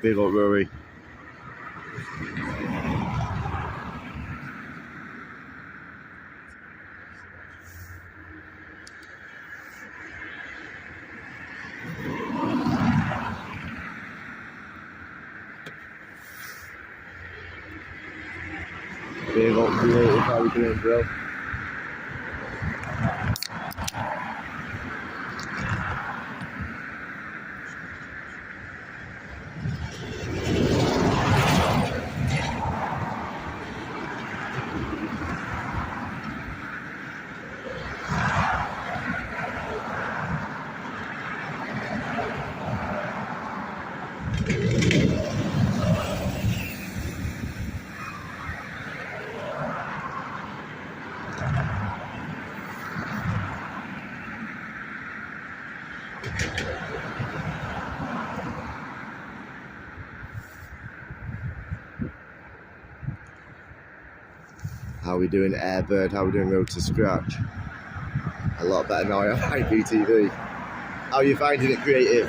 Big up, Rory. Big up, creative. How you doing, bro? How we doing, Airbird? How we doing, Road to Scratch? A lot better now on IPTV. How are you finding it, creative?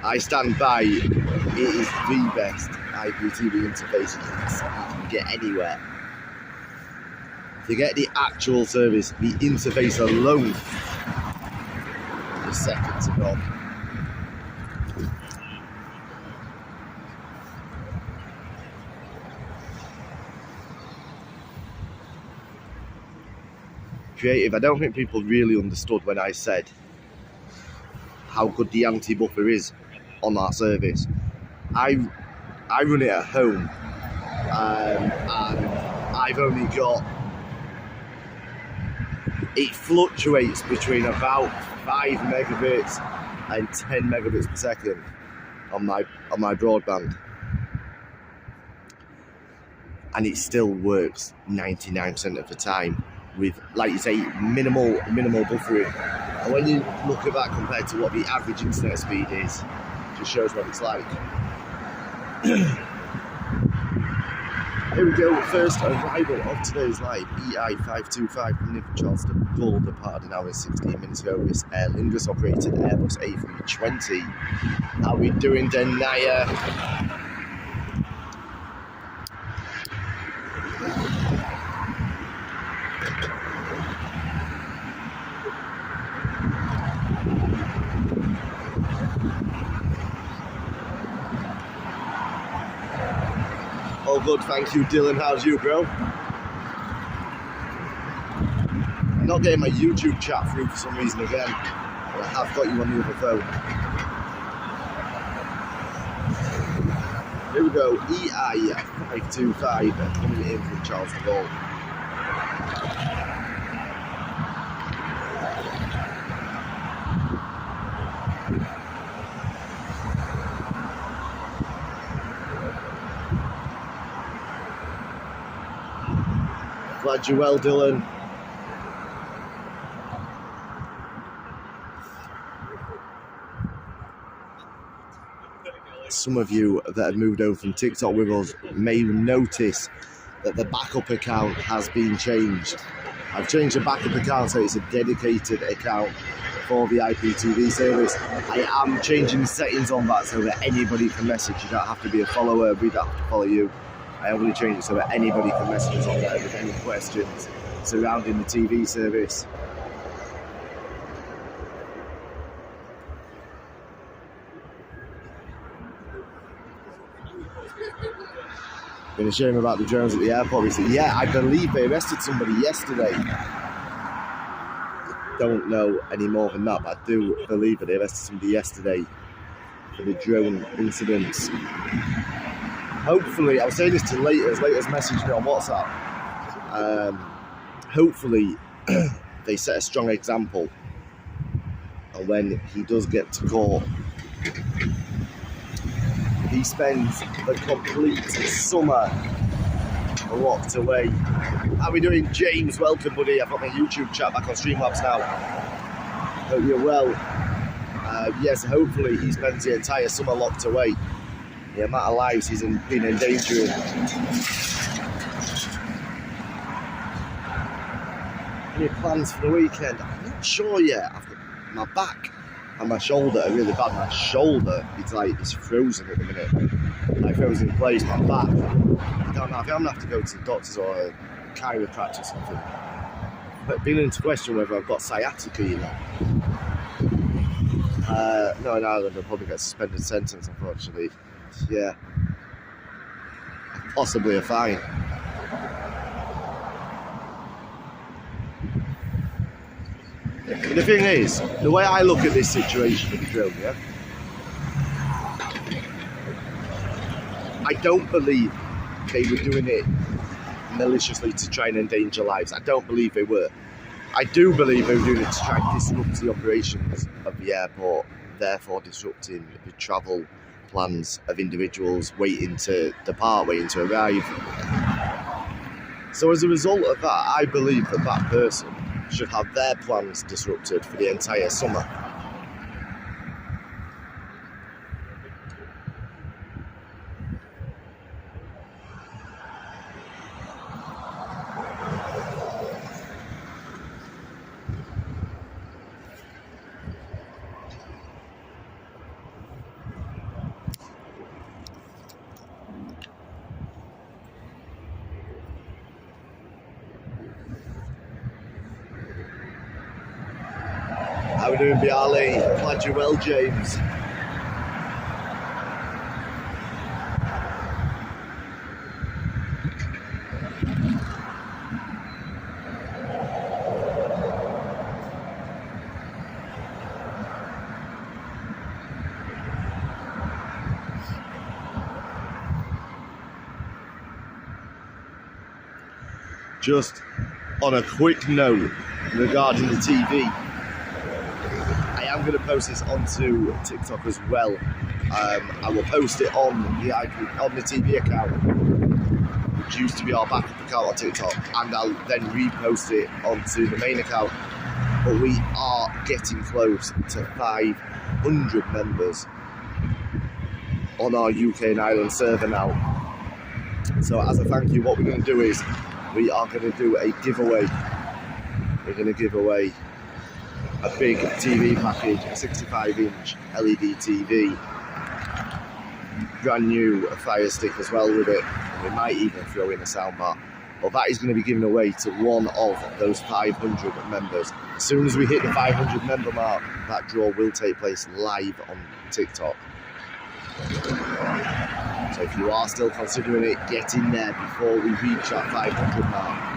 I stand by, it is the best IPTV interface you can get anywhere. If you get the actual service, the interface alone is second to none. Creative, I don't think people really understood when I said how good the anti-buffer is on that service. I run it at home, and I've only got, it fluctuates between about 5 megabits and 10 megabits per second on my broadband, and it still works 99% of the time with, like you say, minimal buffering. And when you look at that compared to what the average internet speed is, it just shows what it's like. Here we go, first arrival of today's live, EI525 coming in from Charleston, Gull, departed an hour and 16 minutes ago. This Aer Lingus operated Airbus A320. How we doing, Denaya? All good, thank you, Dylan. How's you, bro? I'm not getting my YouTube chat through for some reason again, but I have got you on the other phone. Here we go, EI525 coming in from Charleston Gull. Glad you're well, Dylan. Some of you that have moved over from TikTok with us may notice that the backup account has been changed. I've changed the backup account so it's a dedicated account for the IPTV service. I am changing the settings on that so that anybody can message. You don't have to be a follower, we don't have to follow you. I am going to change it so that anybody can message us on there with any questions surrounding the TV service. Been a shame about the drones at the airport recently. Yeah, I believe they arrested somebody yesterday. Don't know any more than that, but I do believe that they arrested somebody yesterday for the drone incidents. Hopefully, I was saying this to Laters messaged me on WhatsApp. Hopefully, they set a strong example, and when he does get to court, he spends the complete summer locked away. How are we doing, James? Welcome, buddy. I've got my YouTube chat back on Streamlabs now. Hope you're well. Yes, hopefully he spends the entire summer locked away. The amount of lives he's been endangering. Any plans for the weekend? I'm not sure yet. I've got my back and my shoulder are really bad. My shoulder, it's frozen at the minute. Like frozen in place. My back, I don't know. I think I'm gonna have to go to the doctors or a chiropractor or something. But beginning to question whether I've got sciatica, you know. No, in Ireland I'll probably get a suspended sentence, unfortunately. Yeah. Possibly a fine. But the thing is, the way I look at this situation with the drone, yeah, I don't believe they were doing it maliciously to try and endanger lives. I don't believe they were. I do believe they were doing it to try and disrupt the operations of the airport, therefore disrupting the travel plans of individuals waiting to depart, waiting to arrive. So as a result of that, I believe that that person should have their plans disrupted for the entire summer. How are we doing, Bialy? Glad you're well, James. Just on a quick note regarding the TV, I'm going to post this onto TikTok as well. I will post it on the TV account, which used to be our backup account on TikTok, and I'll then repost it onto the main account. But we are getting close to 500 members on our UK and Ireland server now. So as a thank you, what we're going to do is we are going to do a giveaway. We're going to give away a big TV package, a 65-inch LED TV, brand new, a Fire Stick as well with it, and we might even throw in a soundbar. But that is going to be given away to one of those 500 members. As soon as we hit the 500 member mark, that draw will take place live on TikTok. So if you are still considering it, get in there before we reach that 500 mark.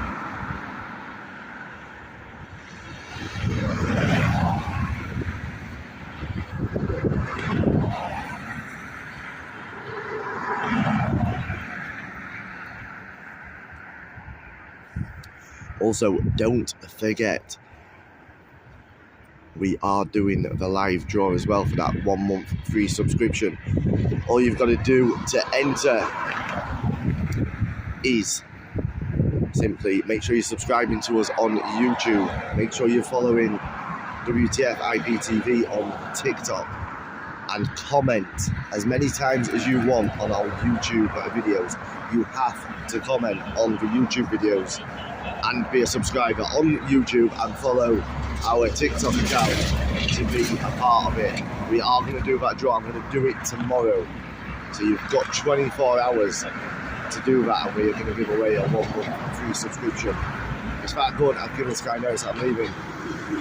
Also, don't forget, we are doing the live draw as well for that 1 month free subscription. All you've got to do to enter is simply make sure you're subscribing to us on YouTube. Make sure you're following WTF IPTV on TikTok, and comment as many times as you want on our YouTube videos. You have to comment on the YouTube videos and be a subscriber on YouTube and follow our TikTok account to be a part of it. We are going to do that draw. I'm going to do it tomorrow. So you've got 24 hours to do that, and we are going to give away a 1 month free subscription. It's that good. I've given Sky notice I'm leaving.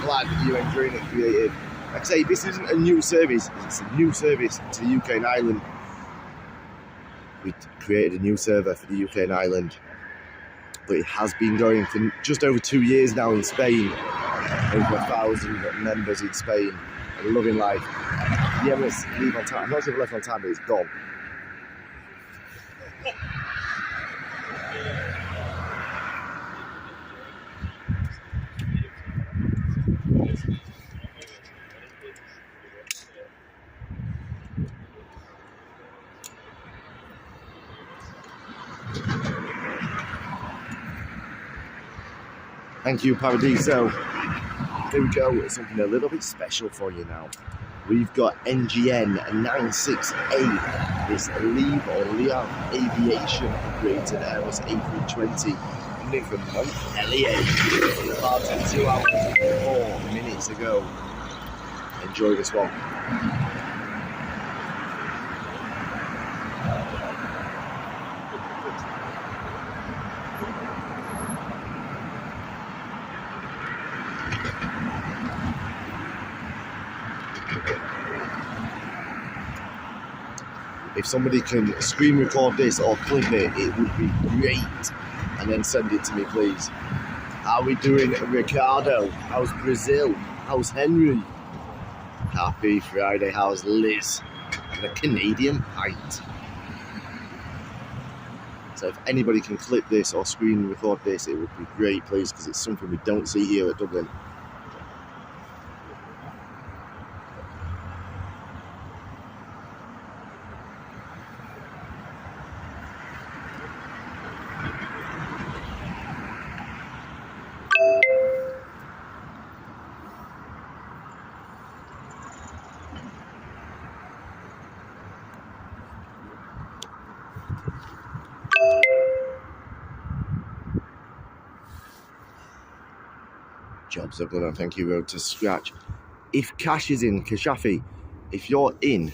Glad you're enjoying it, Creative. Like I say, this isn't a new service. It's a new service to the UK and Ireland. we created a new server for the UK and Ireland, but it has been going for just over 2 years now in Spain. Over 1,000 members in Spain and loving life. The Emirates leave on time. I'm not sure if left on time, but it's gone. Thank you, Paradiso. Here we go, it's something a little bit special for you now. We've got NGN 968, this Live or Live Aviation operated Airbus A320 coming from Montpellier about 2 hours and 4 minutes ago. Enjoy this one. If somebody can screen record this or clip it, it would be great. And then send it to me, please. How we doing, Ricardo? How's Brazil? How's Henry? Happy Friday. How's Liz? And a Canadian pint. So if anybody can clip this or screen record this, it would be great, please, because it's something we don't see here at Dublin. Jobs are good, and thank you, Road to Scratch. If Cash is in, Kashafi, if you're in,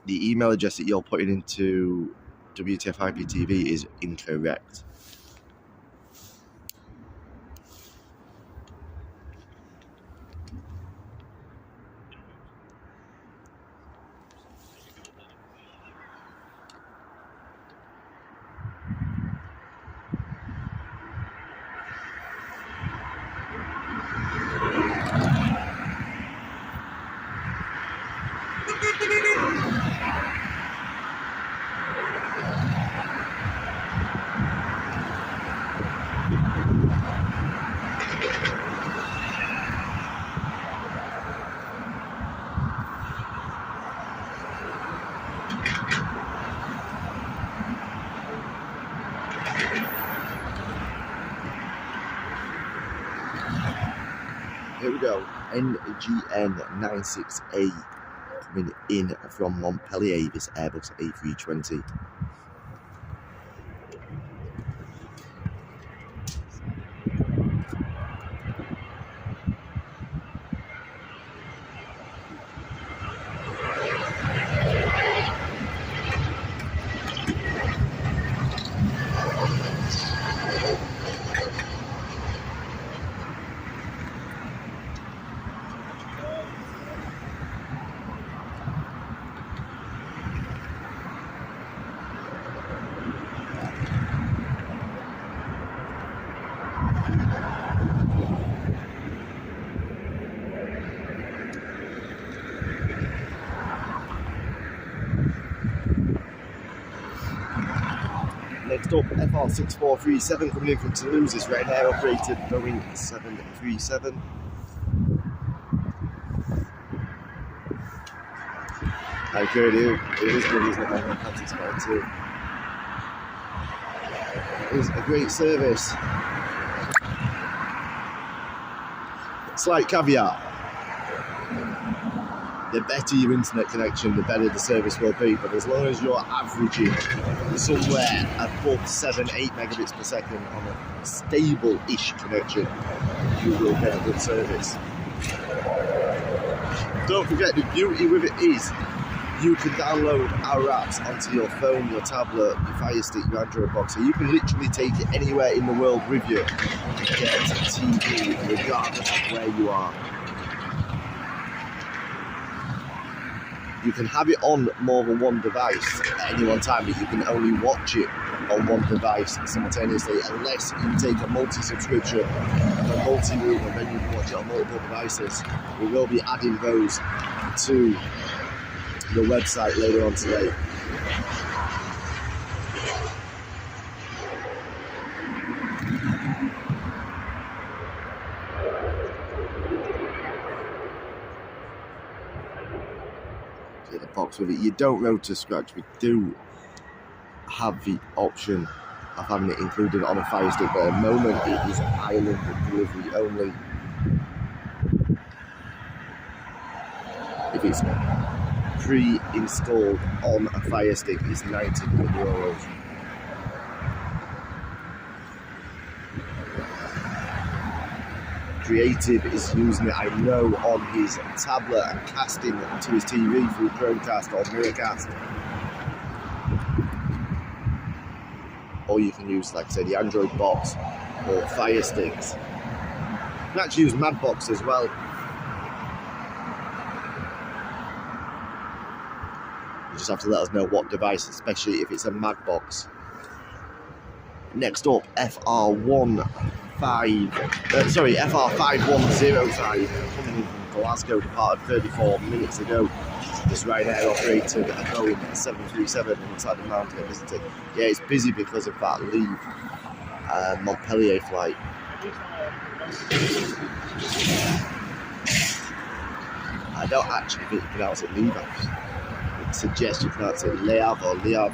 the email address that you're putting into WTF IPTV is incorrect. Here we go, NGN 96A coming in from Montpellier, this Airbus A320. Next up, FR6437 coming in from Toulouse, this Ryanair operated Boeing 737. How good it is good, isn't it? I'm happy to too. It is a great service. Slight caveat. The better your internet connection, the better the service will be. But as long as you're averaging somewhere above 7-8 megabits per second on a stable-ish connection, you will get a good service. Don't forget, the beauty with it is you can download our apps onto your phone, your tablet, your Fire Stick, your Android box, so you can literally take it anywhere in the world with you and get TV regardless of where you are. You can have it on more than one device at any one time, but you can only watch it on one device simultaneously unless you take a multi-subscription, a multi-room, and then you can watch it on multiple devices. We will be adding those to the website later on today. The box with it. You don't rotor scratch. We do have the option of having it included on a Fire Stick, but at the moment it is island delivery only. If it's pre-installed on a Fire Stick, it's €90. Creative is using it, I know, on his tablet and casting to his TV through Chromecast or Miracast. Or you can use, like I said, the Android box or Fire Sticks. You can actually use Madbox as well. You just have to let us know what device, especially if it's a Madbox. Next up, FR5105 coming in from Glasgow, departed 34 minutes ago. This Ryanair operated a Boeing 737 and looks like the mountain get visited. Yeah, it's busy because of that Leave Montpellier flight. I don't actually think you pronounce it Leave. It suggests you pronounce it Leav or Leav.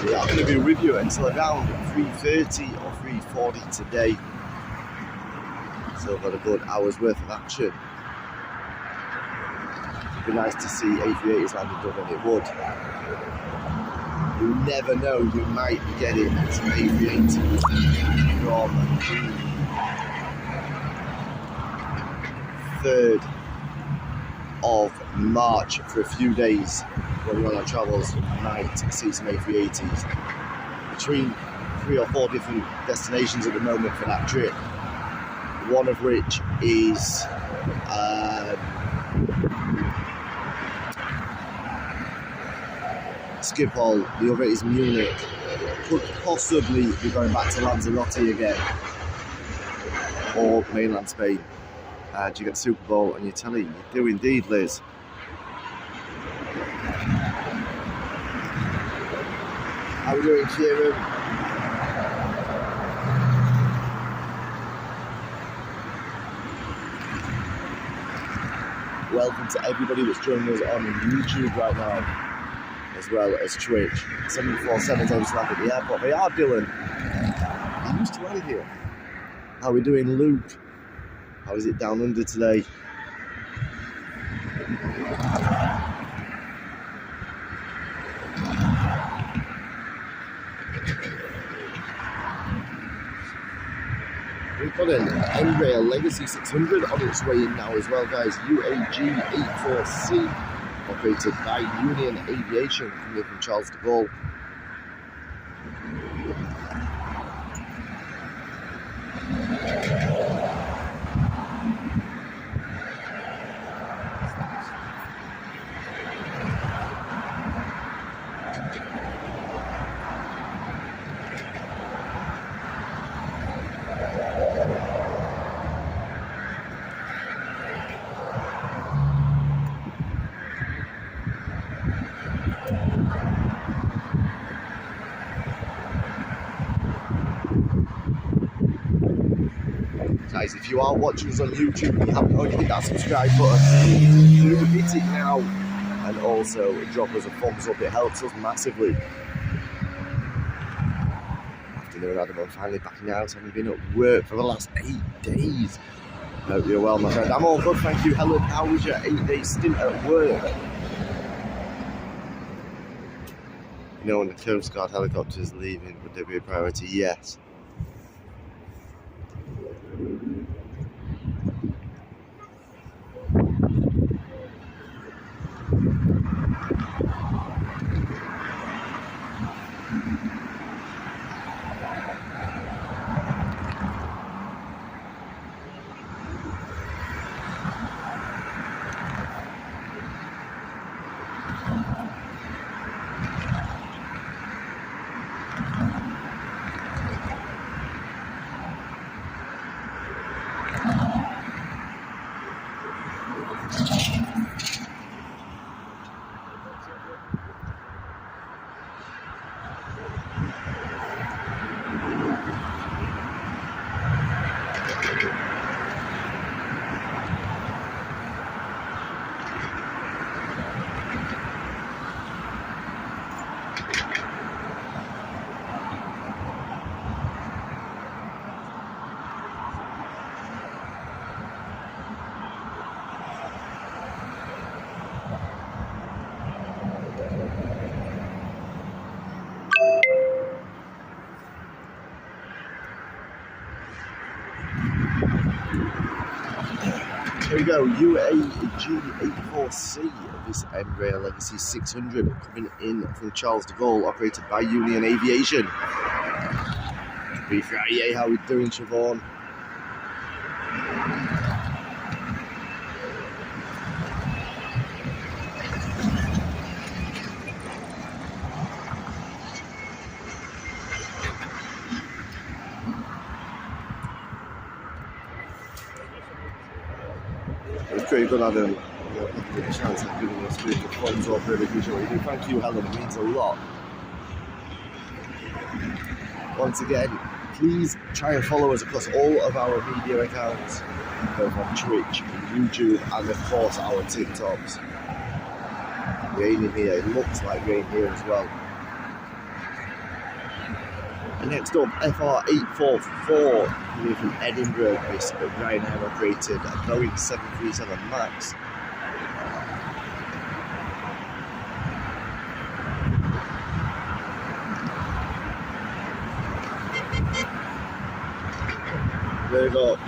We are going to be with you until around 3:30 or 3:40 today. So we've got a good hour's worth of action. It'd be nice to see A380s landing Dublin, it would. You never know, you might be getting some A380s from the 3rd of March for a few days. When we're on our travels, we might see some A380s between 3 or 4 different destinations at the moment for that trip. One of which is Schiphol, the other is Munich. Could possibly be going back to Lanzarote again, or mainland Spain. Do you get the Super Bowl on your telly? You do indeed, Liz. How are we doing, Kieran? Welcome to everybody that's joining us on YouTube right now, as well as Twitch. 747 David Slack at the airport. They are, Dylan. You used to land here. How are we doing, Luke? How is it down under today? We've got an Embraer Legacy 600 on its way in now as well, guys. UAG 84C, operated by Union Aviation, coming from Charles de Gaulle. Guys, if you are watching us on YouTube and you haven't already hit that subscribe button, do hit it now, and also drop us a thumbs up, it helps us massively. Afternoon, Adam, I'm finally back in the house, having been at work for the last 8 days. Hope you're well, my friend. I'm all good, thank you. Helen, how was your 8-day stint at work? You know, when the Coast Guard helicopter is leaving, would there be a priority? Yes. Here we go, UAG84C of this Embraer Legacy 600 coming in from Charles de Gaulle, operated by Union Aviation. Happy Friday, how we doing, Siobhan? It's pretty good, Adam. The chance of giving us the funds off, really appreciate what you do. Thank you, Helen, it means a lot. Once again, please try and follow us across all of our media accounts, both on Twitch, YouTube, and of course our TikToks. Raining here, it looks like rain here as well. And next up, FR844 coming from Edinburgh, this Ryanair operated Boeing 737 MAX. There we go.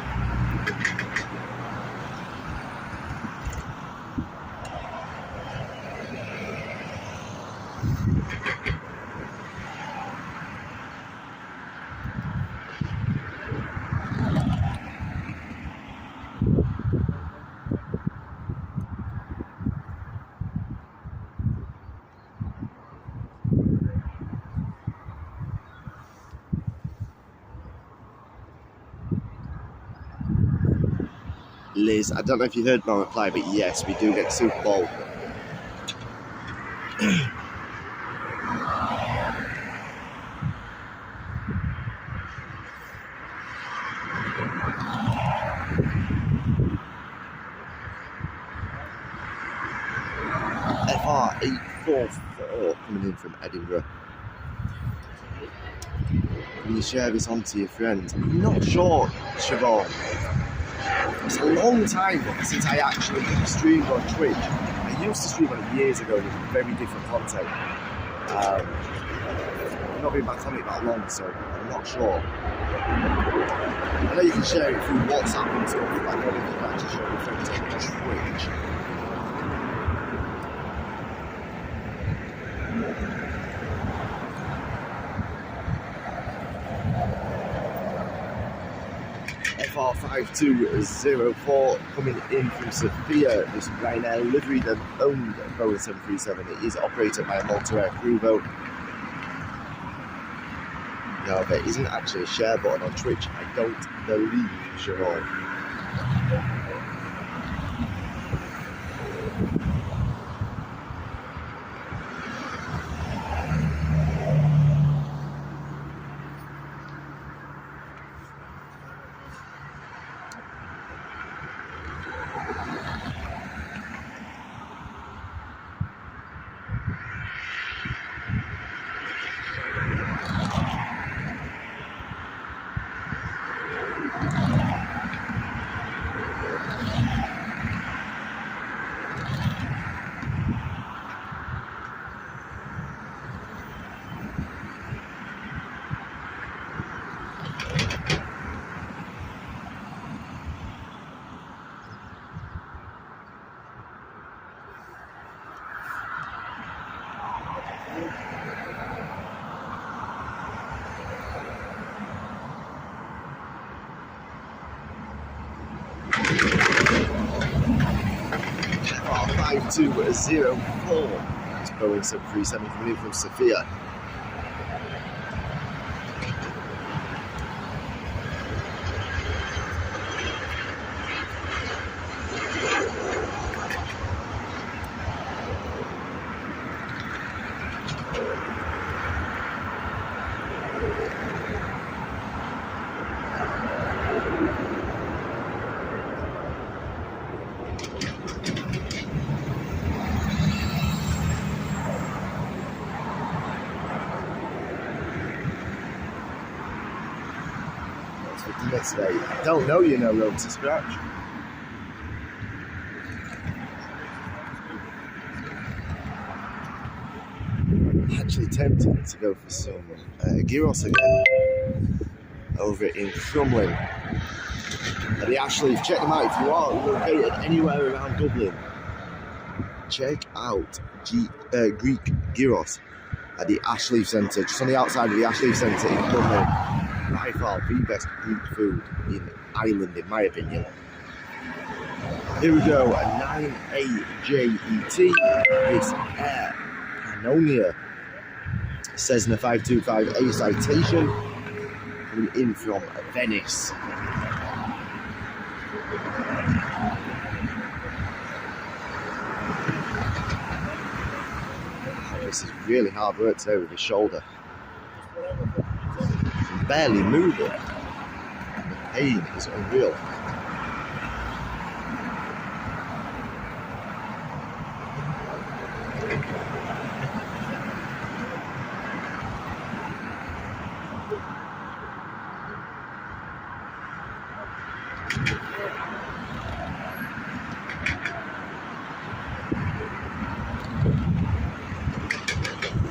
Liz, I don't know if you heard my reply, but yes, we do get Super Bowl. FR844 coming in from Edinburgh. Can you share this on to your friends? I'm not sure, Siobhan. It's a long time since I actually streamed on Twitch. I used to stream on it years ago with very different content. I've not been back on it that long, so I'm not sure. I know you can share it through WhatsApp and stuff, but I don't know if you can actually share it through Twitch. FR5204 coming in from Sofia, this Ryanair liveried and owned Boeing 737. It is operated by a Malta crew boat. Now, there isn't actually a share button on Twitch, I don't believe, Siobhan. FR5204. It's Boeing 737 coming in from Sofia. for dinner today? I don't know, you know, Road to Scratch. Actually tempted to go for some gyros again over in Crumlin at the Ashleaf. Check them out if you are located anywhere around Dublin. Check out Greek gyros at the Ashleaf Centre, just on the outside of the Ashleaf Centre in Crumlin. By far the best Greek food in Ireland, in my opinion. Here we go, a 9AJET, this Air Pannonia Cessna 525A Citation, coming in from Venice. This is really hard work today with his shoulder. Can barely move it. The pain is unreal.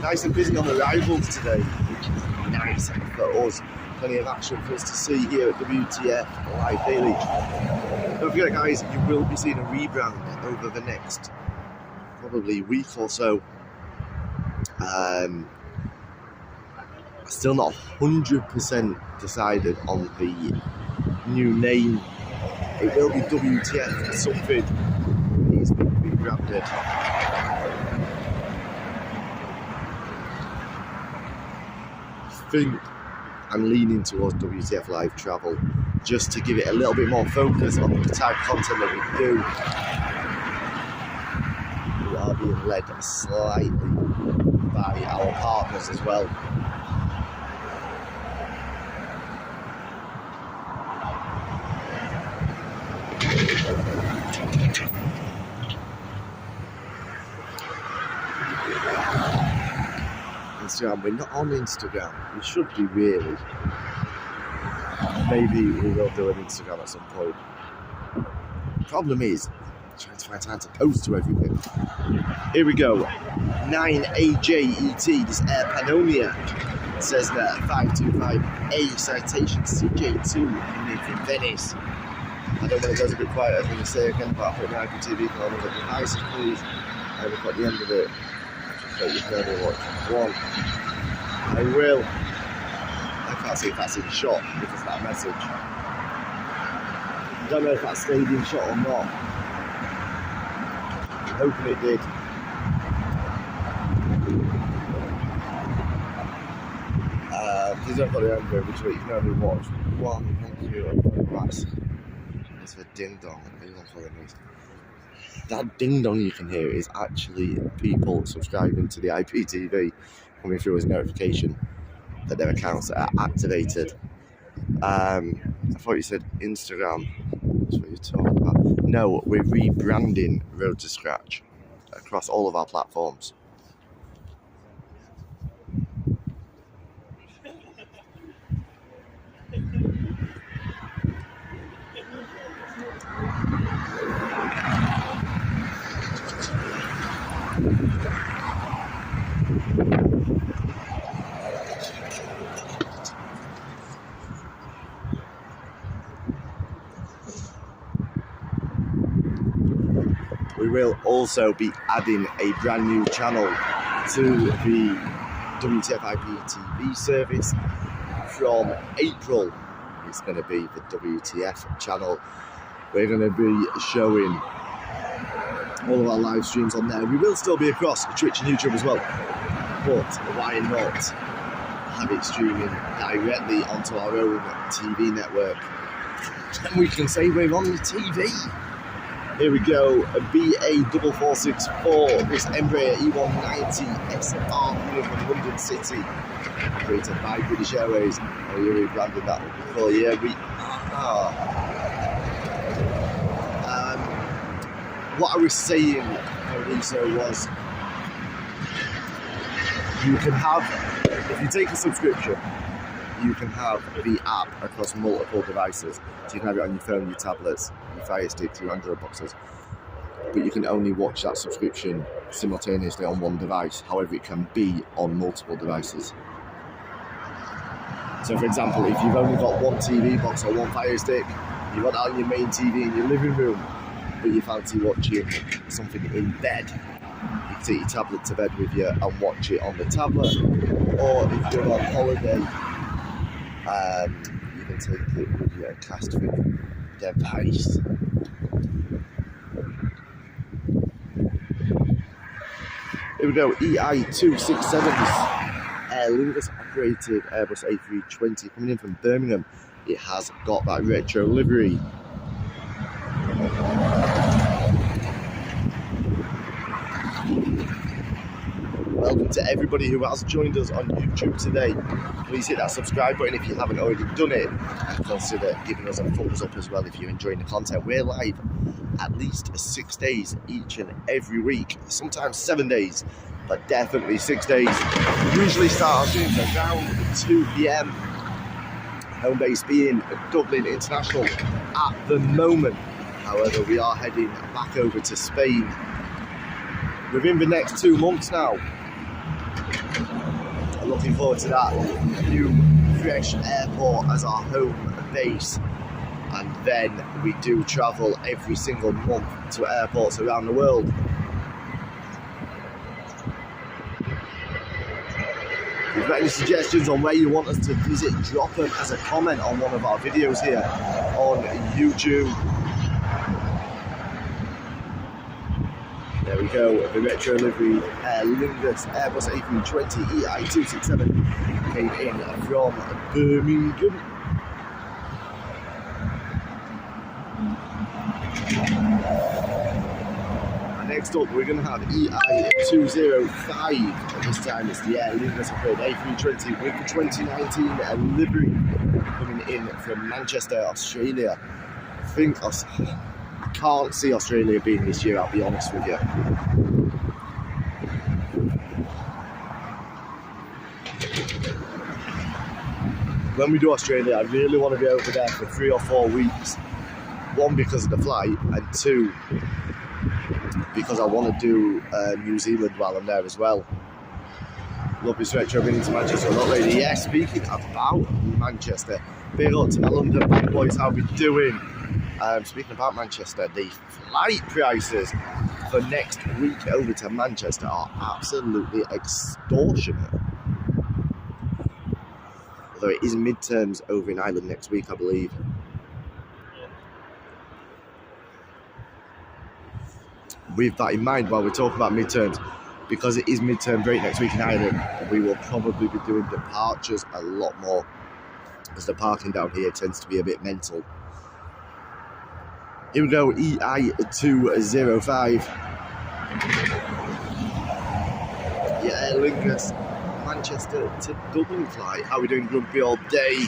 Nice and busy on arrivals today, which is nice for us. Plenty of action for us to see here at WTF Live Daily. Don't forget, guys, you will be seeing a rebrand over the next probably week or so. Still not 100% decided on the new name. It will be WTF something. It's been rebranded. I think I'm leaning towards WTF Live Travel just to give it a little bit more focus on the type of content that we do. We are being led slightly by our partners as well. Instagram, we're not on Instagram. We should be really. Maybe we will do an Instagram at some point. Problem is, trying to find time to post to everything. Here we go. 9AJET, this Air Pannonia Cessna 525A Citation CJ2 coming from Venice. I don't know when it goes a bit quiet, I'm going to say again, but I put my IPTV on the devices, please. And look at the end of it. But you can only watch one. I will. I can't see if that's in shot because of that message. I don't know if that stayed in shot or not. I'm hoping it did. Please don't put the end of it, which you can only watch one. Thank you. It's a ding dong. That ding dong you can hear is actually people subscribing to the IPTV coming through as a notification that their accounts are activated. I thought you said Instagram. That's what you're talking about. No, we're rebranding Road to Scratch across all of our platforms. We will also be adding a brand new channel to the WTF IPTV service from April. It's going to be the WTF channel. We're going to be showing all of our live streams on there. We will still be across Twitch and YouTube as well, but why not have it streaming directly onto our own TV network? And we can say we're on the TV. Here we go, a BA4464, this Embraer E190 SR coming from London City, operated by British Airways. Oh, you're rebranding that before, yeah, we are. What I was saying, Lisa, was you can have, if you take a subscription you can have the app across multiple devices. So you can have it on your phone, your tablets, your Fire Sticks, your Android boxes. But you can only watch that subscription simultaneously on one device. However, it can be on multiple devices. So for example, if you've only got one TV box or one Fire Stick, you've got that on your main TV in your living room, but you fancy watching something in bed, you can take your tablet to bed with you and watch it on the tablet. Or if you're on holiday, you can take it with your cast-free device. Here we go, EI267. Aer Lingus operated Airbus A320 coming in from Birmingham. It has got that retro livery. Welcome to everybody who has joined us on YouTube today. Please hit that subscribe button if you haven't already done it, and consider giving us a thumbs up as well if you're enjoying the content. We're live at least 6 days each and every week, sometimes 7 days, but definitely 6 days. Usually start our streams around 2 p.m. Home base being Dublin International at the moment. However, we are heading back over to Spain within the next 2 months now. I'm looking forward to that new fresh airport as our home base. And then we do travel every single month to airports around the world. If you've got any suggestions on where you want us to visit, drop them as a comment on one of our videos here on YouTube. There we go, the retro livery Aer Lingus Airbus A320 EI267 came in from Birmingham. Next up, we're going to have EI205. This time it's the Aer Lingus A320 with the 2019 livery coming in from Manchester, Australia. I can't see Australia being this year, I'll be honest with you. When we do Australia, I really want to be over there for 3 or 4 weeks. One, because of the flight, and two, because I want to do New Zealand while I'm there as well. Lovely stretch over into Manchester, not really. Yeah, speaking about Manchester, big up to my London big boys, how we doing? Speaking about Manchester, the flight prices for next week over to Manchester are absolutely extortionate. Although it is midterms over in Ireland next week, I believe. With that in mind, while we're talking about midterms, because it is midterm break next week in Ireland, we will probably be doing departures a lot more, as the parking down here tends to be a bit mental. Here we go, EI205. Yeah, Aer Lingus, Manchester to Dublin flight. How are we doing, Grumpy, all day?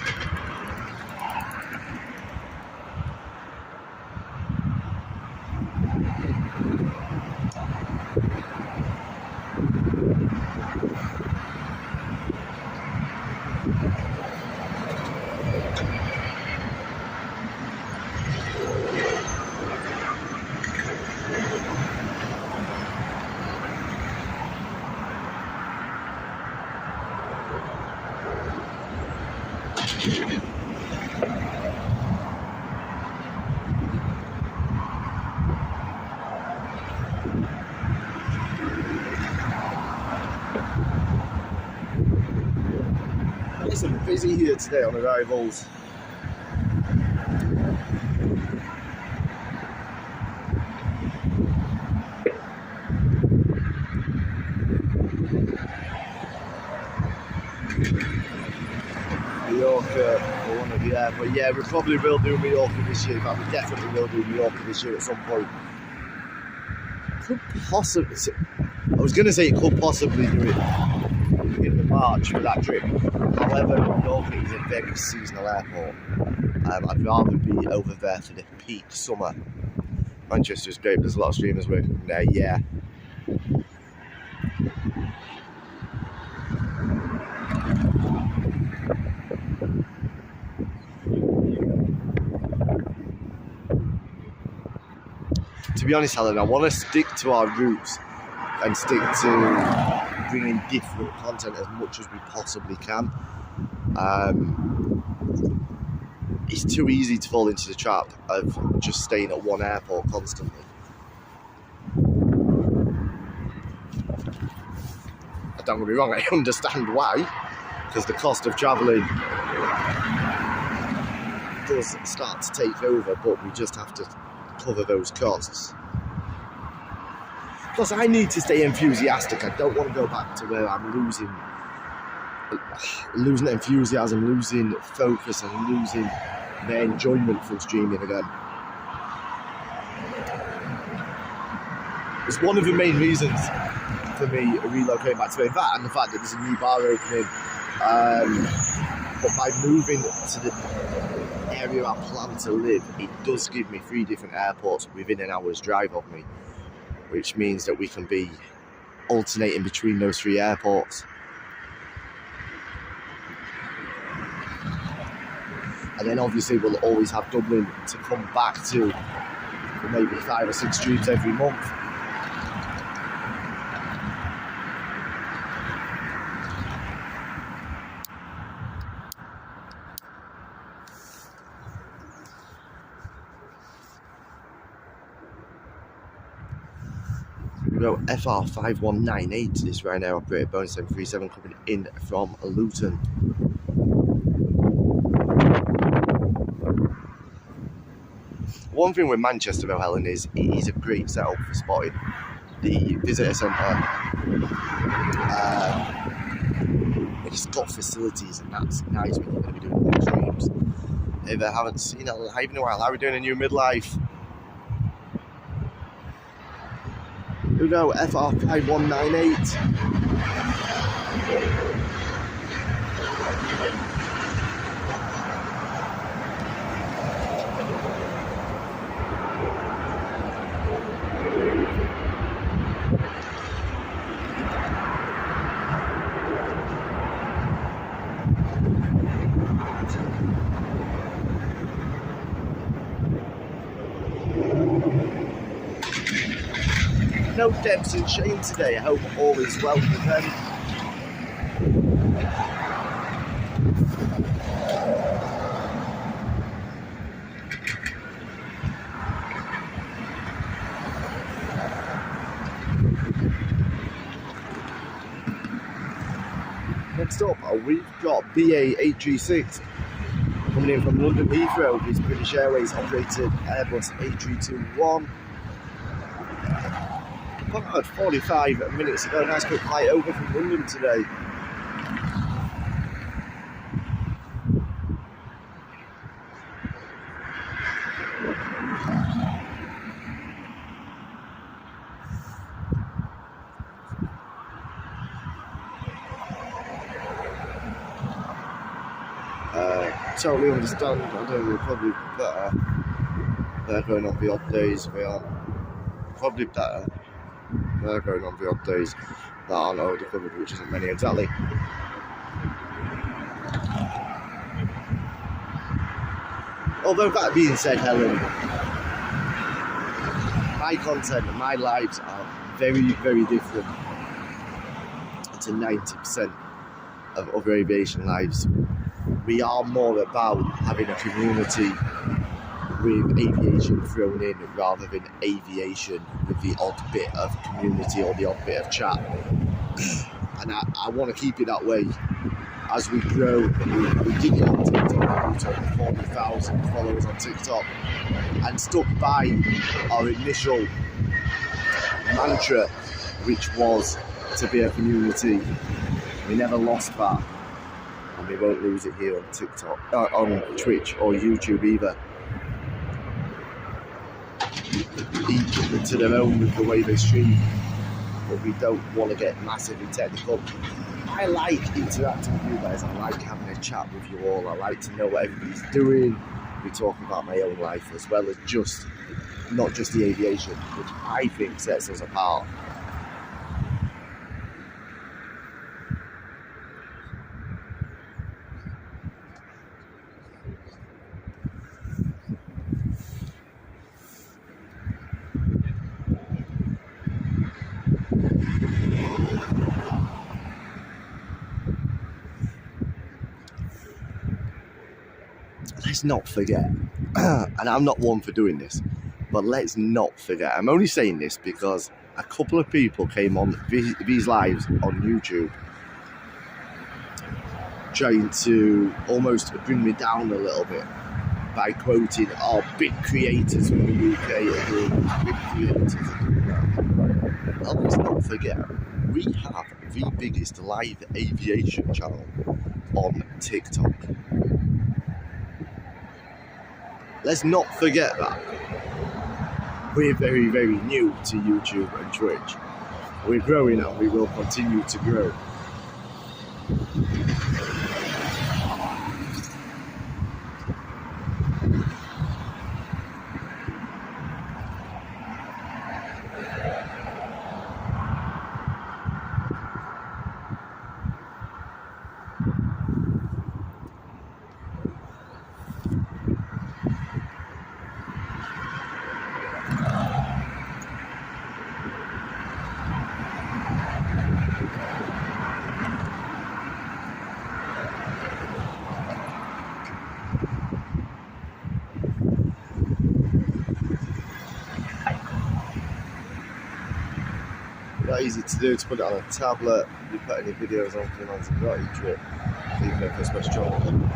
It's busy here today on arrivals. Mallorca or one of the but yeah, we probably will do Mallorca this year. But we definitely will do Mallorca this year at some point. Could possibly, I was going to say it could possibly do it in the March for that trip. However, Mallorca is a very seasonal airport. I'd rather be over there for the peak summer. Manchester's great, but there's a lot of streamers working there, yeah. to be honest, Helen, I want to stick to our roots and stick to bringing different content as much as we possibly can. It's too easy to fall into the trap of just staying at one airport constantly. Don't get me wrong, I understand why, because the cost of travelling does start to take over, but we just have to cover those costs. Plus, I need to stay enthusiastic. I don't want to go back to where I'm losing enthusiasm, losing focus, and losing the enjoyment from streaming again. It's one of the main reasons for me relocating back to Spain, that and the fact that there's a new bar opening. But by moving to the area I plan to live, it does give me 3 different airports within an hour's drive of me, which means that we can be alternating between those 3 airports. And then obviously we'll always have Dublin to come back to for maybe 5 or 6 streams every month. We've got FR5198, this right now operator Boeing 737 coming in from Luton. One thing with Manchester though, Helen, is it is a great setup for spotting. The visitor centre, it's got facilities, and that's nice when you're going to be doing long streams. If I haven't seen it live in a while, how are we doing a new midlife? Here we go, FR5198. No Debs and Shane today. I hope all is well with them. Next up, we've got BA836 coming in from London Heathrow. It's British Airways operated Airbus A321. About 45 minutes ago. Nice quick flight over from London today. Totally understand. I don't know, probably better. They're going on the odd days. We are probably better. They're going on the odd days that aren't already covered, which isn't many exactly. Although that being said, Helen, my content and my lives are very, very different to 90% of other aviation lives. We are more about having a community with aviation thrown in rather than aviation with the odd bit of community or the odd bit of chat. And I want to keep it that way as we grow. We did it on TikTok, we took 40,000 followers on TikTok and stuck by our initial mantra, which was to be a community. We never lost that, and we won't lose it here on TikTok, on Twitch or YouTube either. Each to their own with the way they stream, but we don't want to get massively technical. I like interacting with you guys. I like having a chat with you all. I like to know what everybody's doing. We talk about my own life as well as just not just the aviation, which I think sets us apart. let's not forget, and I'm not one for doing this, but let's not forget. I'm only saying this because a couple of people came on these lives on YouTube trying to almost bring me down a little bit by quoting, "Oh, big creators from the UK are doing this, big creators are doing that." Well, let's not forget, we have the biggest live aviation channel on TikTok. Let's not forget that. We're very, very new to YouTube and Twitch. We're growing and we will continue to grow. Not easy to do, to put it on a tablet. You put any videos on for the Lanzarote trip, even if it's West Jordan.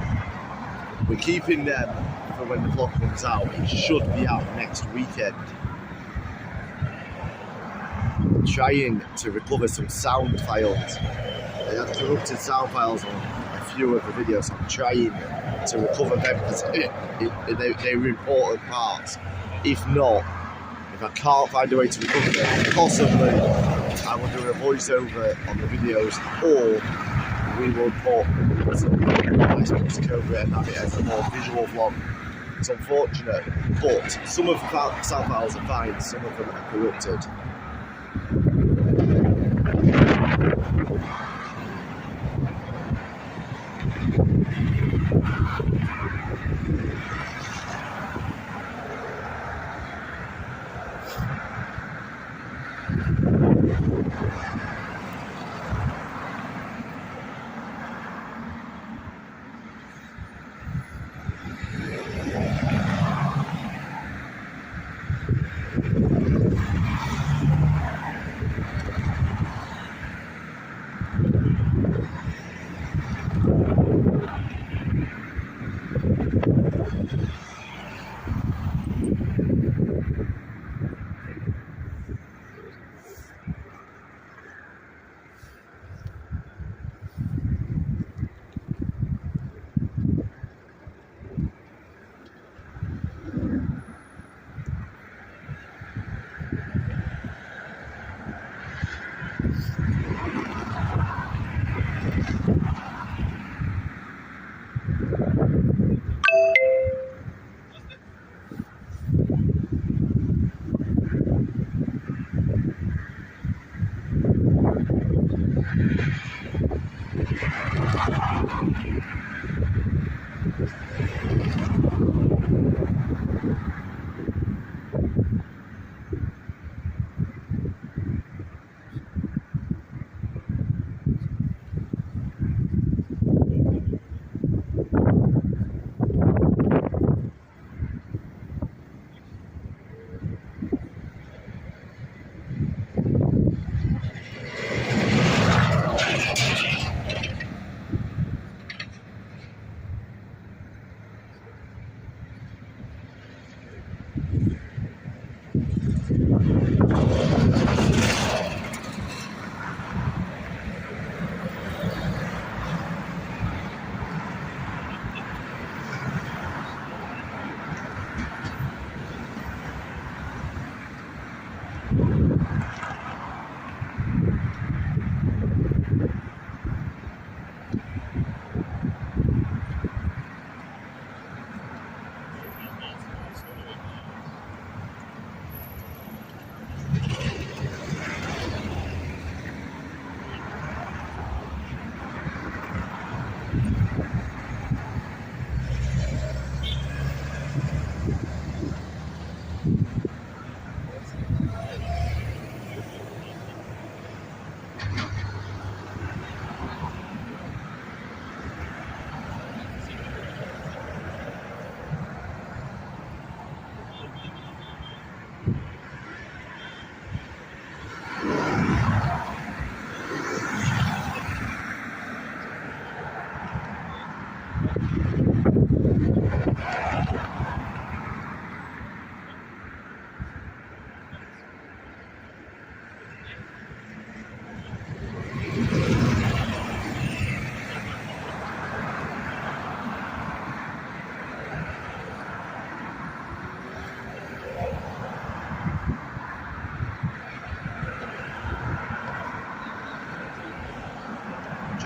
We're keeping them for when the vlog comes out. It should be out next weekend. Trying to recover some sound files. I had corrupted sound files on a few of the videos. I'm trying to recover them because they were important parts. If not, if I can't find a way to recover them, possibly I will do a voiceover on the videos, or we will put some nice music over it and have it as a more visual vlog. It's unfortunate, but some of the sound files are fine, some of them are corrupted.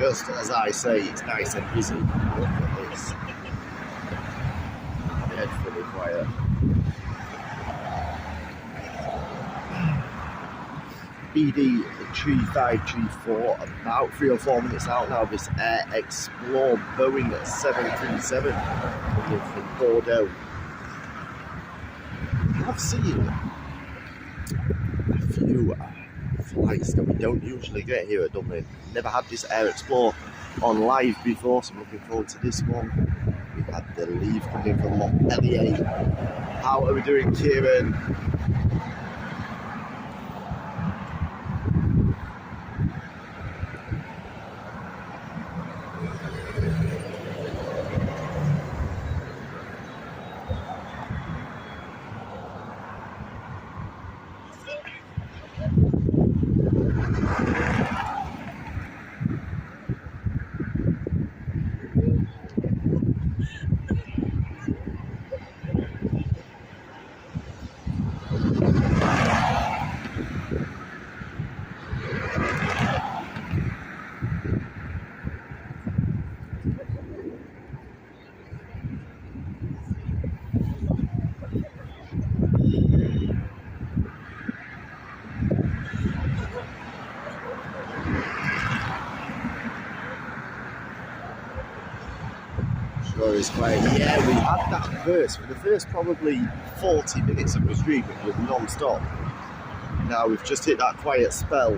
just as I say, it's nice and busy. Look at this. Deadfully quiet. BD 3534, about 3 or 4 minutes out now. This Air Explore Boeing 737 coming from Bordeaux. I've seen a few flights that we don't usually get here at Dublin. Never had this Air Explore on live before, so I'm looking forward to this one. We had the Leave coming from Montpellier. How are we doing, Kieran? It's quiet. Yeah, we had that burst for the first probably 40 minutes of the stream. It was non-stop. Now we've just hit that quiet spell.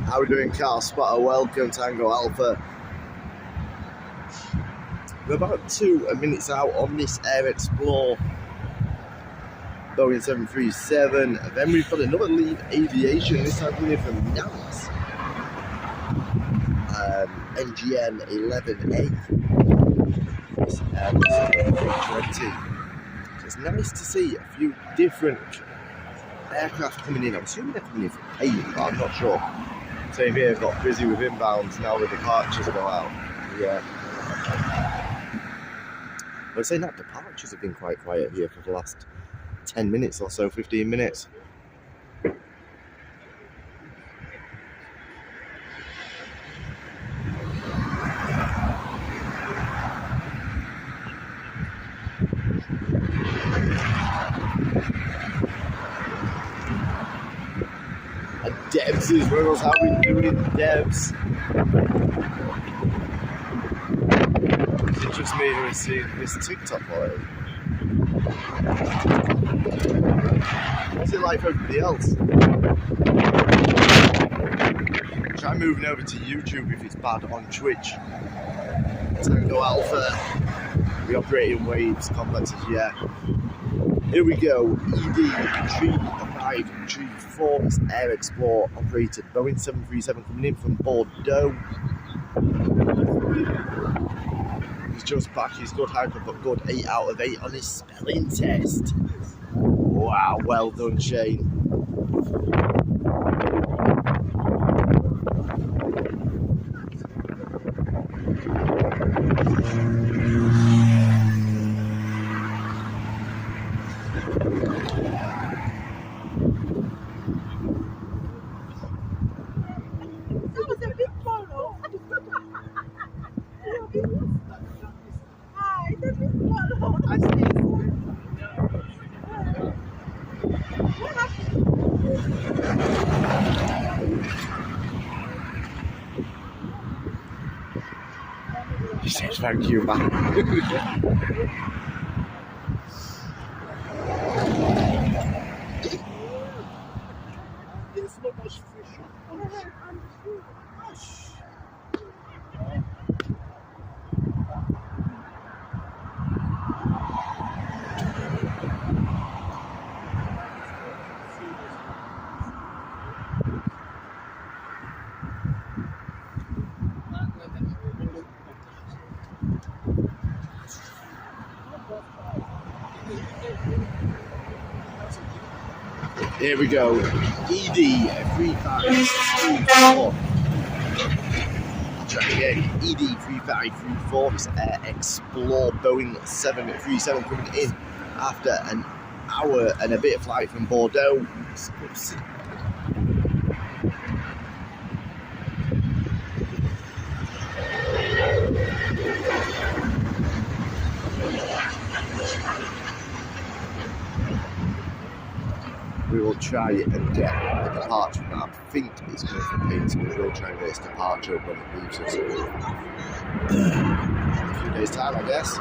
How are we doing, Carl Spotter? Welcome, Tango Alpha. We're about 2 minutes out on this Air Explore Boeing 737. And then we've got another Leave Aviation, this time coming from Nantes. NGN 11A. This Airbus A320. So it's nice to see a few different aircraft coming in. I'm assuming they're coming in from Hayden, but I'm not sure. Same here, got busy with inbounds, now the departures go out. Yeah. I was saying that departures have been quite quiet here for the last 10 minutes or so, 15 minutes. Debs as well. How we doing, Debs? Is it just me who is seeing this TikTok live? What's it like for everybody else? Try moving over to YouTube if it's bad on Twitch. Tango Alpha. We operate in waves, complexes, yeah. Here we go. ED3534, this Air Explore operated Boeing 737 coming in from Bordeaux. He's just back, he's good hyper, but good 8 out of 8 on his spelling test. Wow, well done, Shane. He says thank you, man. It's not much fish. Here we go. ED 3534. I'll try again. ED 3534. This Air Explore Boeing 737 coming in after an hour and a bit of flight from Bordeaux. We will try and get a departure. I think it's going for Pace, but we'll try and get its departure when it leaves us in a few days' time, I guess.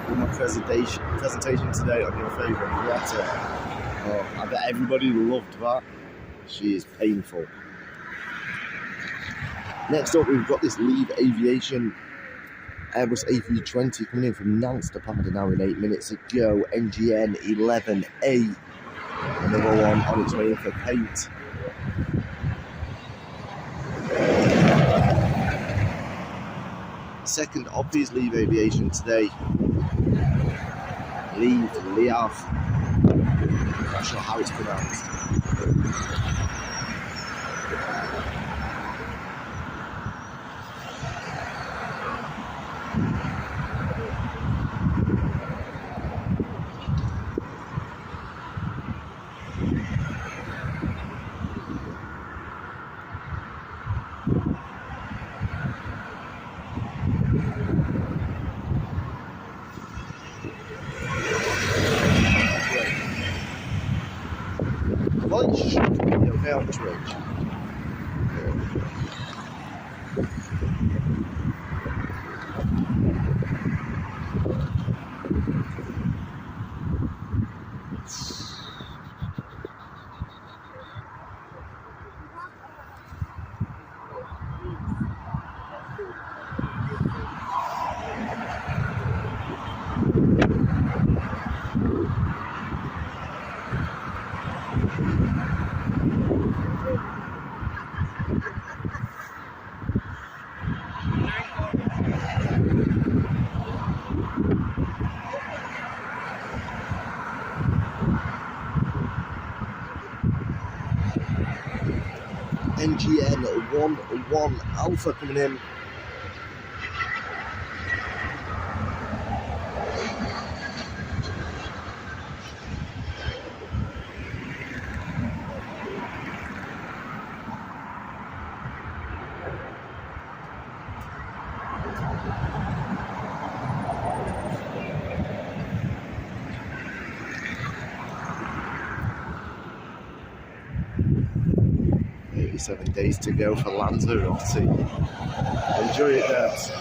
With my presentation today on your favourite Greta. Oh, I bet everybody loved that. She is painful. Next up, we've got this Leave Aviation Airbus A320 coming in from Nantes, departed an hour and 8 minutes ago. NGN 11A. Another one on its way in for paint. Second up is Leave Aviation today. Leave Liav. I'm not sure how it's pronounced. Well, it should be okay on this range. NGN 11 Alpha coming in. Seven days to go for Lanzarote. Enjoy it, Debs.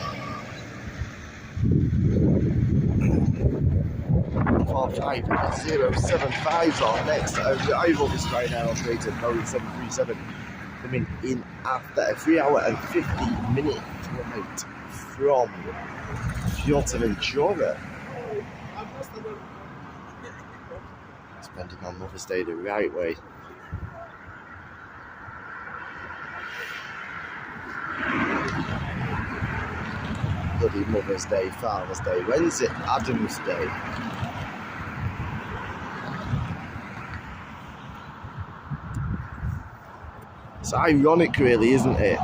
45075s on next arrival this right now. Operator Boeing 737 coming in after a 3 hour and 50-minute flight from Fuerteventura. Spending on Mother's Day the right way. Bloody Mother's Day, Father's Day. When's it? Adam's Day. It's ironic, really, isn't it,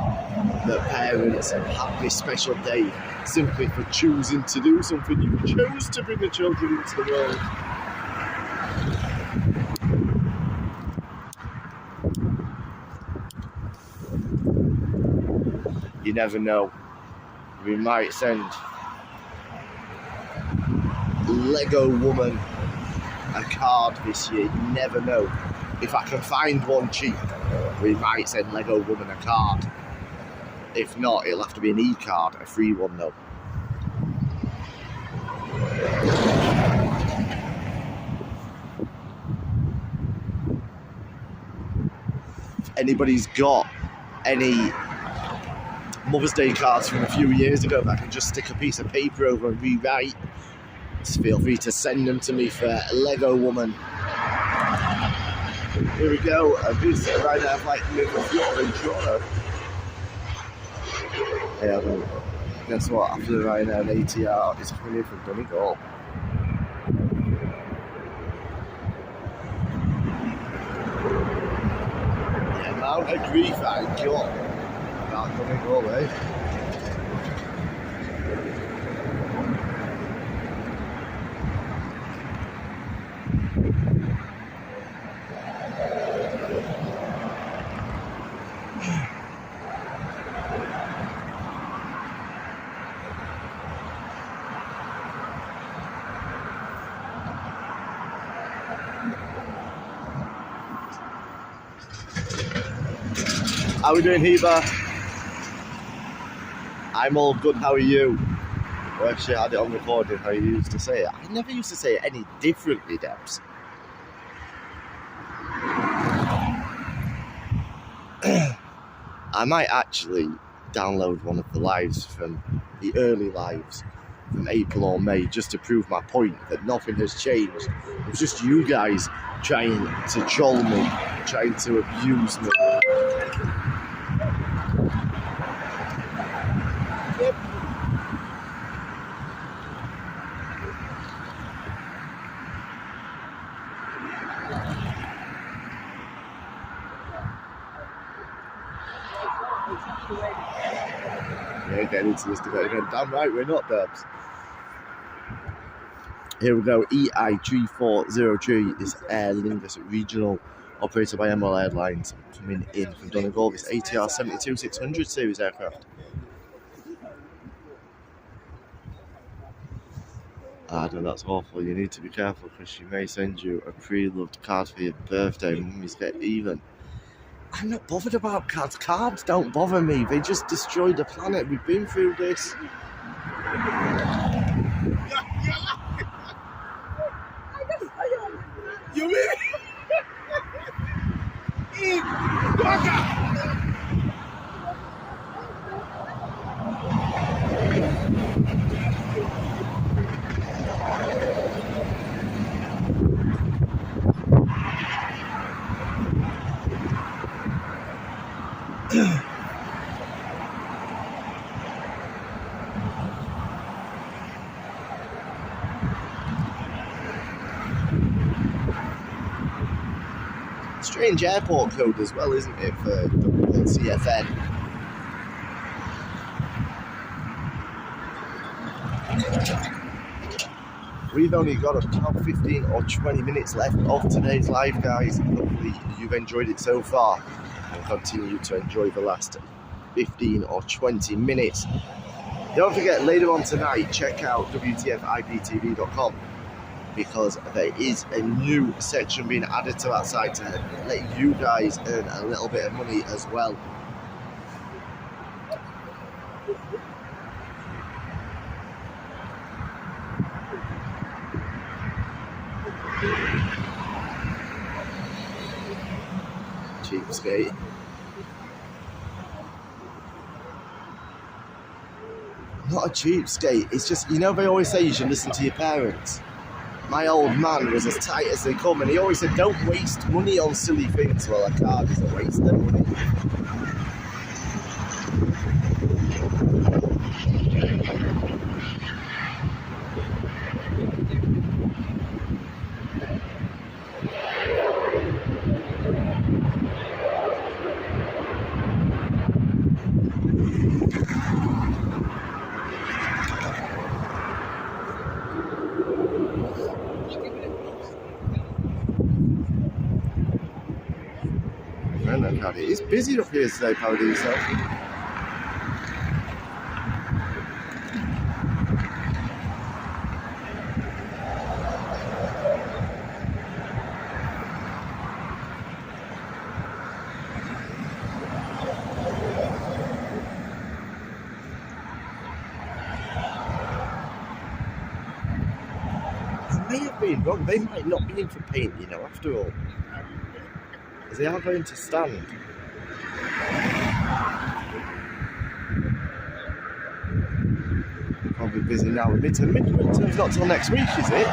that parents have this special day simply for choosing to do something. You chose to bring the children into the world. You never know. We might send Lego Woman a card this year. You never know. If I can find one cheap, we might send Lego Woman a card. If not, it'll have to be an e-card, a free one though. If anybody's got any Mother's Day cards from a few years ago that I can just stick a piece of paper over and rewrite, just feel free to send them to me for Lego Woman. Here we go, a visit right now, like Liverpool Fuerteventura. Yeah, well, guess what? After the right now, an ATR is coming in from Donegal. Don't agree, thank you. Can't come and go away. How are we doing, Heba? I'm all good, how are you? I actually had it on recording how you used to say it. I never used to say it any differently, Debs. I might actually download one of the lives from the early lives from April or May just to prove my point that nothing has changed. It's just you guys trying to troll me, trying to abuse me. Yeah, getting into this debate again. Damn right, we're not, Debs. Here we go. EI3403 is Aer Lingus Regional, operated by Emerald Airlines, coming in from Donegal. This ATR 72-600 series aircraft. Adam, that's awful. You need to be careful because she may send you a pre-loved card for your birthday. Mummies get even. I'm not bothered about cards. Cards don't bother me. They just destroy the planet. We've been through this. You mean? Strange airport code as well, isn't it, for CFN? We've only got about 15 or 20 minutes left of today's live, guys. Hopefully you've enjoyed it so far and continue to enjoy the last 15 or 20 minutes. Don't forget, later on tonight, check out WTFIPTV.com because there is a new section being added to that site to let you guys earn a little bit of money as well. Cheapskate. Not a cheapskate, it's just, you know, they always say you should listen to your parents. My old man was as tight as they come, and he always said, don't waste money on silly things. Well, a card is a waste of money. It's busy up here today, Paradiso. I may have been wrong. They might not be in for paint, you know, after all. Because they are going to stand. Probably busy now with midterm. Midterm's not till next week, is it?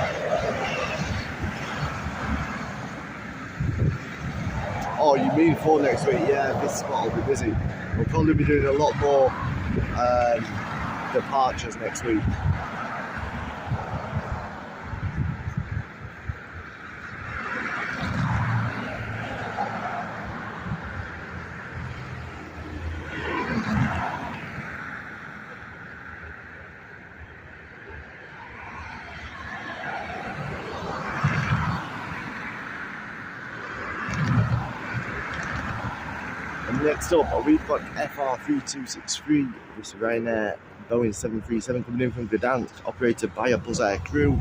Oh, you mean for next week? Yeah, this spot will be busy. We'll probably be doing a lot more departures next week. Next up, we've got FR3263 with Ryanair Boeing 737 coming in from Gdansk, operated by a Buzz Air crew.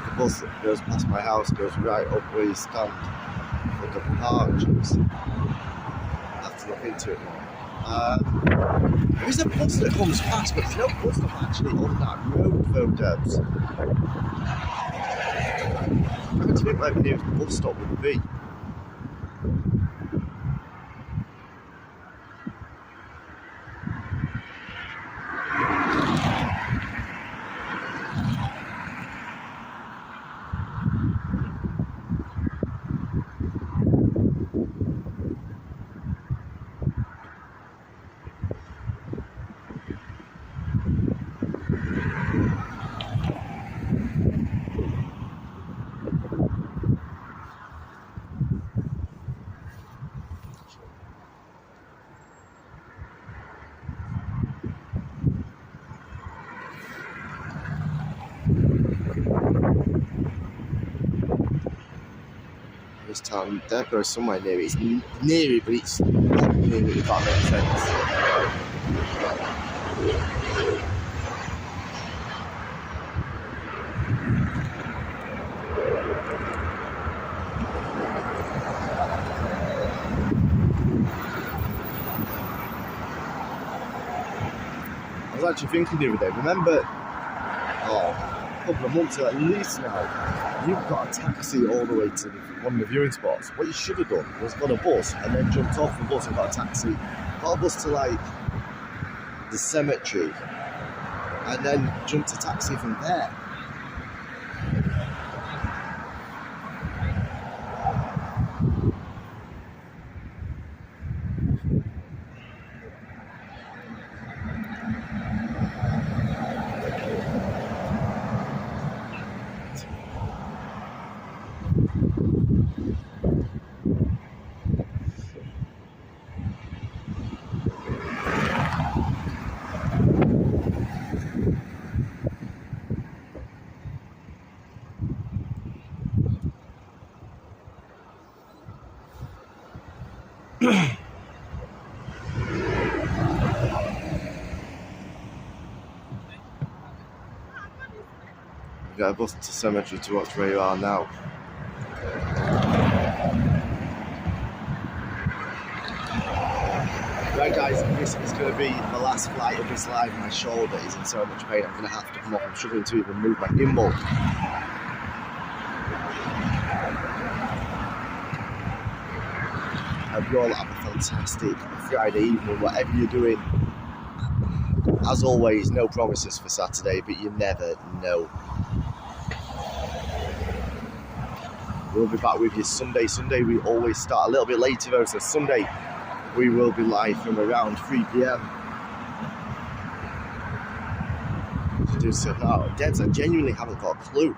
The bus that goes past my house goes right up where you stand for the departures. I have to look into it more. There is a bus that comes past, but there's no bus stop actually on that road, though, Debs. I'm trying to think where the nearest bus stop would be. This town depot is somewhere near it. It's near it, but it's not near it, if that makes sense. I was actually thinking the other day, remember, a couple of months ago at least now, you've got a taxi all the way to one of the viewing spots. What you should have done was got a bus and then jumped off the bus and got a taxi. Got a bus to like the cemetery and then jumped a taxi from there. Got a bus to cemetery to watch where you are now. Right guys, this is going to be the last flight of this live. My shoulder is in so much pain I'm going to have to come off. I'm struggling to even move my gimbal. I hope you all have a fantastic Friday evening, whatever you're doing. As always, no promises for Saturday, but you never know. We'll be back with you Sunday. Sunday we always start a little bit later though, so Sunday we will be live from around 3 PM. To do so now. Debs, I genuinely haven't got a clue.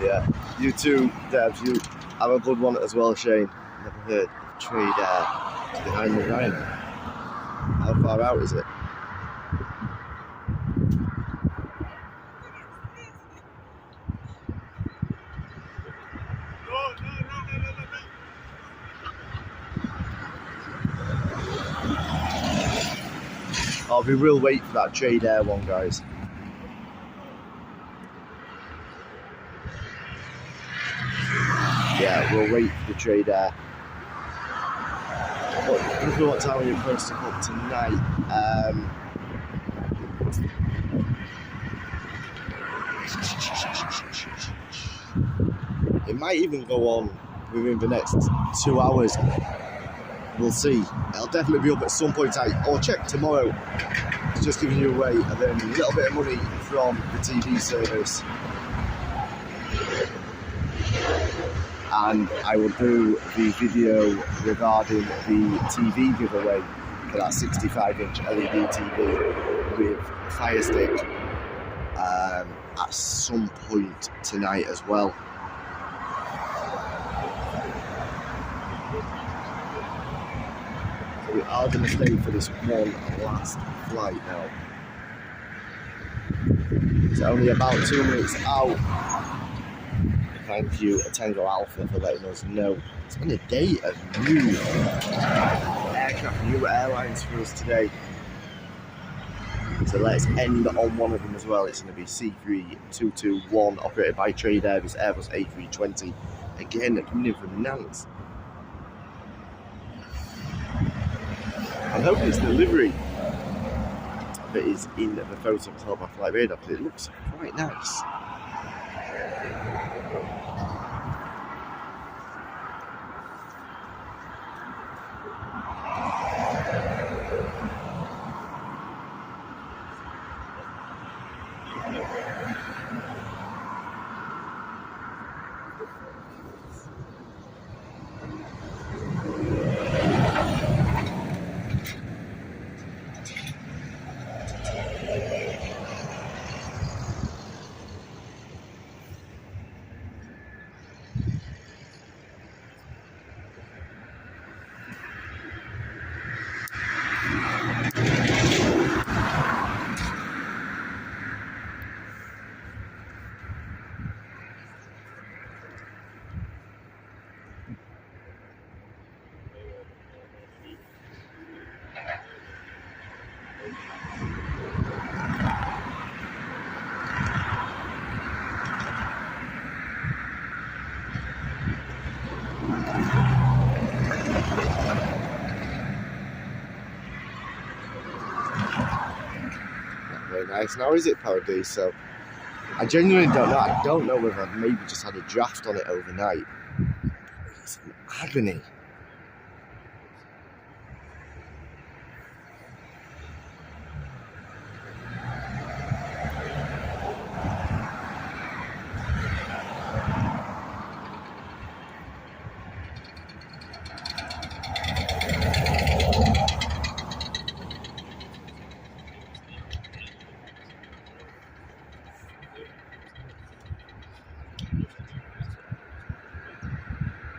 Yeah, you too, Debs. You have a good one as well, Shane. Never heard of Trade Air behind the Ryan. How far out is it? Oh, we will wait for that Trade Air one, guys. Yeah, we'll wait for the Trade Air. But what time are you supposed to book tonight? It might even go on within the next 2 hours. We'll see. It'll definitely be up at some point. I'll check tomorrow. It's just giving you away and then a little bit of money from the TV service. And I will do the video regarding the TV giveaway for that 65-inch LED TV with Fire Stick at some point tonight as well. We are going to stay for this one last flight now. It's only about 2 minutes out. Thank you, Tango Alpha, for letting us know. It's been a day of new aircraft, new airlines for us today. So let's end on one of them as well. It's going to be C3221, operated by Trade Air, this Airbus A320. Again, coming in from Nantes. I'm hoping it's delivery that is in the photos held by Flight Radar, but it looks quite nice. Very nice. Now is it Paradiso? I genuinely don't know. I don't know whether I've maybe just had a draft on it overnight. It's an agony.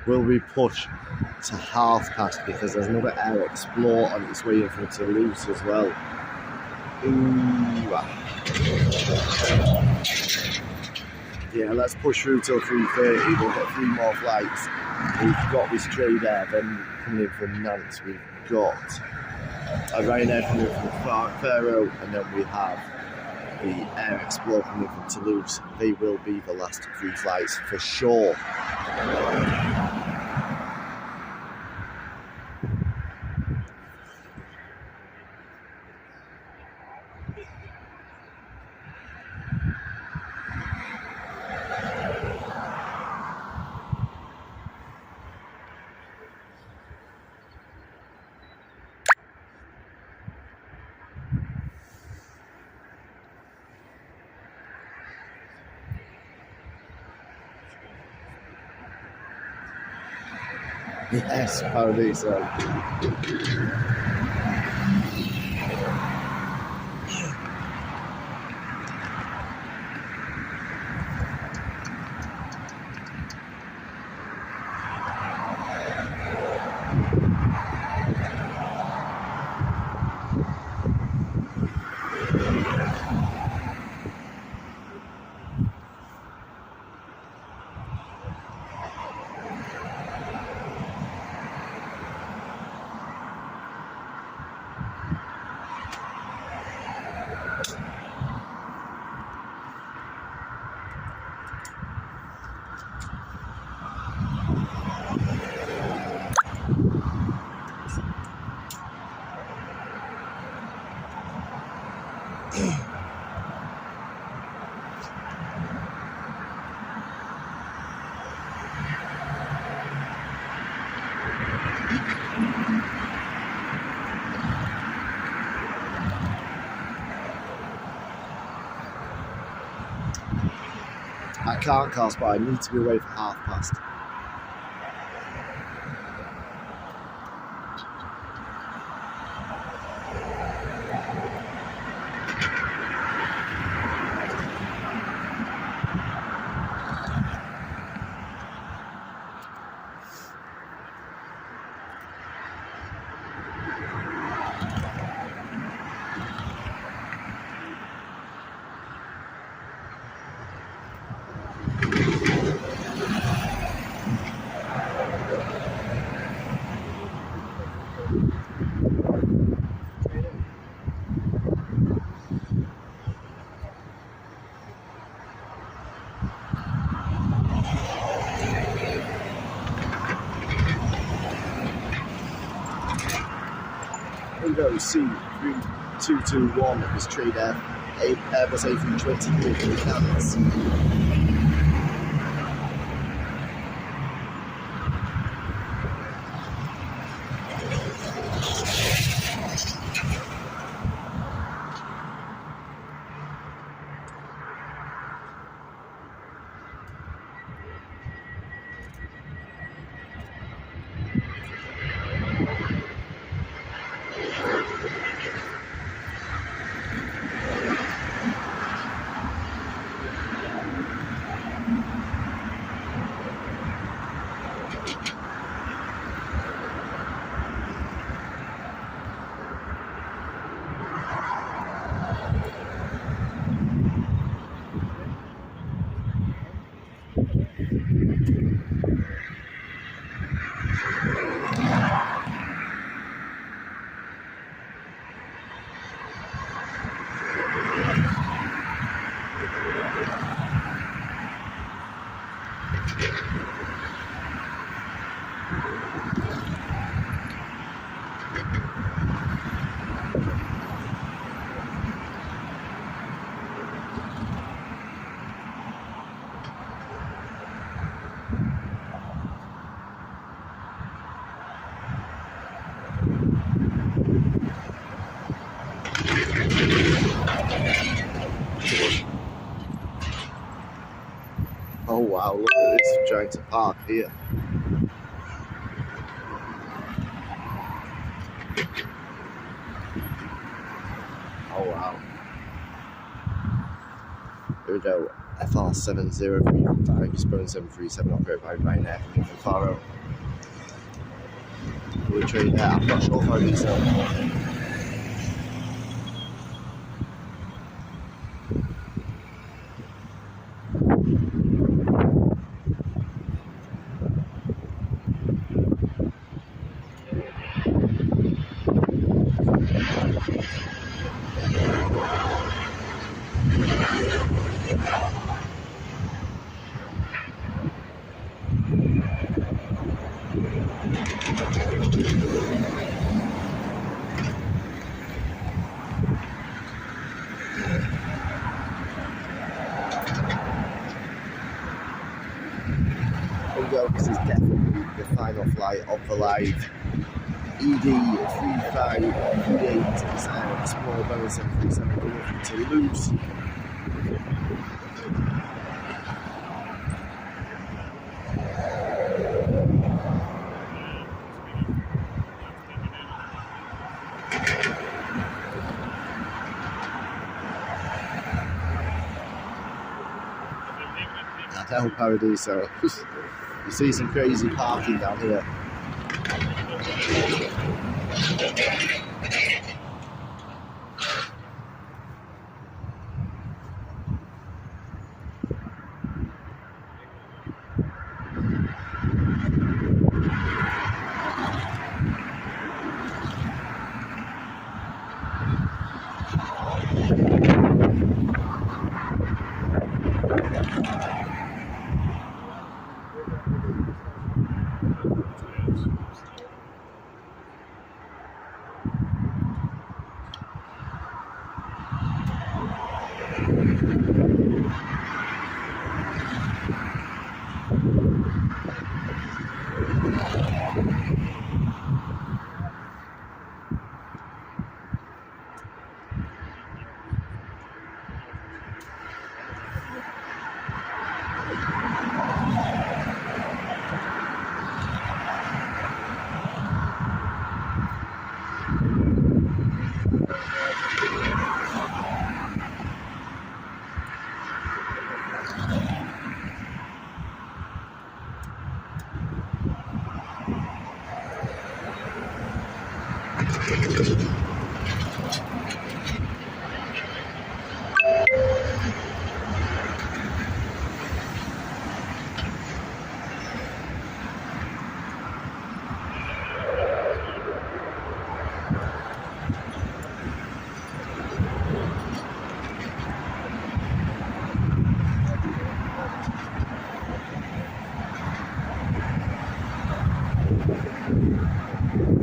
Will be pushed to half past because there's another Air Explore on its way in from Toulouse as well. Ooh. Yeah, let's push through till 3:30. We'll get 3 more flights. We've got this Trade Air, then coming in from Nantes. We've got a Ryanair coming in from Faro, and then we have the Air Explore coming in from Toulouse. They will be the last 3 flights for sure. Yes, Paradiso. can't cast, but I need to be away for past. Window C3221 is trade Airbus A320 for the cans. Oh wow, look at this trying to park here. Oh wow. Here we go. FR7035, Spone 737 operated by Ryanair from Faro. We'll trade there. I'm not sure how these are. This is definitely the final flight of the live ED3538 small Boeing 737 delivery to Toulouse. At El Paradiso. You see some crazy parking down here.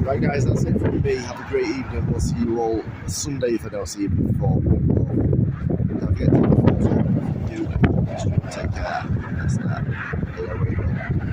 Right guys, that's it from me. Have a great evening. We'll see you all Sunday if I don't see you before. Don't forget to do. Take care. That's that.